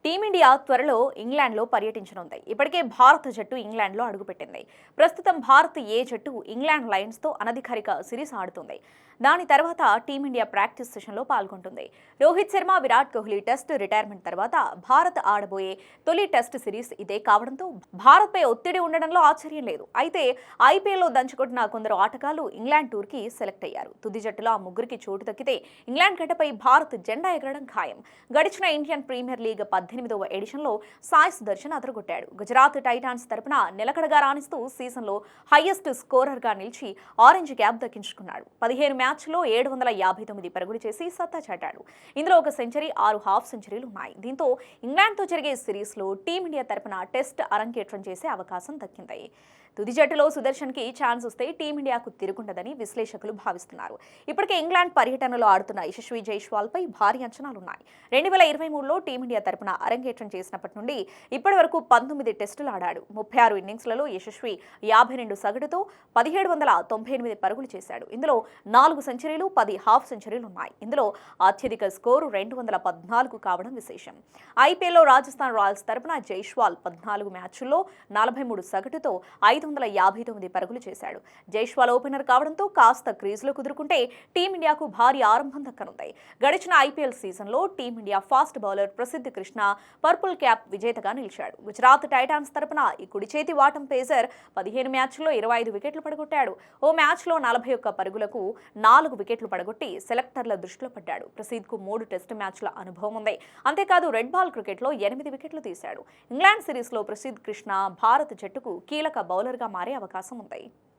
Team India త్వరలో ఇంగ్లాండ్లో పర్యటించనుంది. ఇప్పటికే భారత జట్టు ఇంగ్లాండ్లో అడుగుపెట్టింది. ప్రస్తుతం భారత్ ఏ జట్టు ఇంగ్లాండ్ లయన్స్తో అనధికారిక సిరీస్ ఆడుతుంది. దాని తర్వాత టీమిండియా ప్రాక్టీస్ సెషన్లో పాల్గొంటుంది. రోహిత్ శర్మ, విరాట్ కోహ్లీ టెస్ట్ రిటైర్మెంట్ తర్వాత భారత్ ఆడబోయే తొలి టెస్ట్ సిరీస్ ఇదే కావడంతో భారత్పై ఒత్తిడి ఉండడంలో ఆశ్చర్యం లేదు. అయితే ఐపీఎల్లో దంచుకొట్టిన కొందరు ఆటగాళ్లు ఇంగ్లాండ్ టూర్కి సెలెక్ట్ అయ్యారు. తుది జట్టులో ఆ ముగ్గురికి చోటు దక్కితే ఇంగ్లాండ్ గడ్డపై భారత్ జెండా ఎగరడం ఖాయం. గడిచిన ఇండియన్ ప్రీమియర్ లీగ్ 18వ ఎడిషన్లో సాయి సుదర్శన్ అదరగొట్టాడు. గుజరాత్ టైటాన్స్ తరపున నిలకడగా రాణిస్తూ సీజన్లో హైయెస్ట్ స్కోరర్గా నిలిచి ఆరెంజ్ క్యాప్ దక్కించుకున్నాడు. 15 మ్యాచ్లో 759 పరుగులు చేసి సత్తా చాటాడు. ఇందులో ఒక సెంచరీ, 6 హాఫ్ సెంచరీలు ఉన్నాయి. దీంతో ఇంగ్లాండ్తో జరిగే సిరీస్లో టీమిండియా తరపున టెస్ట్ అరంగేట్రం చేసే అవకాశం దక్కింది. తుది జట్టులో సుదర్శన్కి ఛాన్స్ వస్తే టీమిండియాకు తిరుగుండదని విశ్లేషకులు భావిస్తున్నారు. ఇప్పటికే ఇంగ్లాండ్ పర్యటనలో ఆడుతున్న యశస్వి జైస్వాల్పై భారీ అంచనాలున్నాయి. 2023లో టీమిండియా తరపున అరంగేట్రం చేసినప్పటి నుండి ఇప్పటి వరకు 19 టెస్టులు ఆడాడు. 36 ఇన్నింగ్స్లలో యశస్వి 52 సగటుతో 1798 పరుగులు చేశాడు. ఇందులో 4 సెంచరీలు, 10 హాఫ్ సెంచరీలు ఉన్నాయి. ఇందులో అత్యధిక స్కోరు 214 కావడం విశేషం. ఐపీఎల్లో రాజస్థాన్ రాయల్స్ తరపున జైస్వాల్ 14 మ్యాచ్ల్లో 43 సగటుతో 559 పరుగులు చేశాడు. జైస్వాల్ ఓపెనర్ కావడంతో కాస్త క్రీజులో కుదురుకుంటే టీమిండియాకు భారీ ఆరంభం దక్కనుంది. గడిచిన ఐపీఎల్ సీజన్లో team India fast bowler Prasidh Krishna purple cap విజేతగా నిలిచాడు. గుజరాత్ టైటాన్స్ తరపున ఈ కుడి చేతి వాటం పేసర్ 15 మ్యాచ్ల్లో 25 వికెట్లు పడగొట్టాడు. ఓ మ్యాచ్లో 41 పరుగులకు 4 వికెట్లు పడగొట్టి సెలెక్టర్ల దృష్టిలో పడ్డాడు. ప్రసిద్ధ్కు 3 టెస్టు మ్యాచ్ల అనుభవం ఉంది. అంతేకాదు రెడ్ బాల్ క్రికెట్లో 8 వికెట్లు తీశాడు. ఇంగ్లాండ్ సిరీస్లో ప్రసిద్ధ్ కృష్ణ భారత జట్టుకు కీలక బౌలర్గా మారే అవకాశం ఉంది.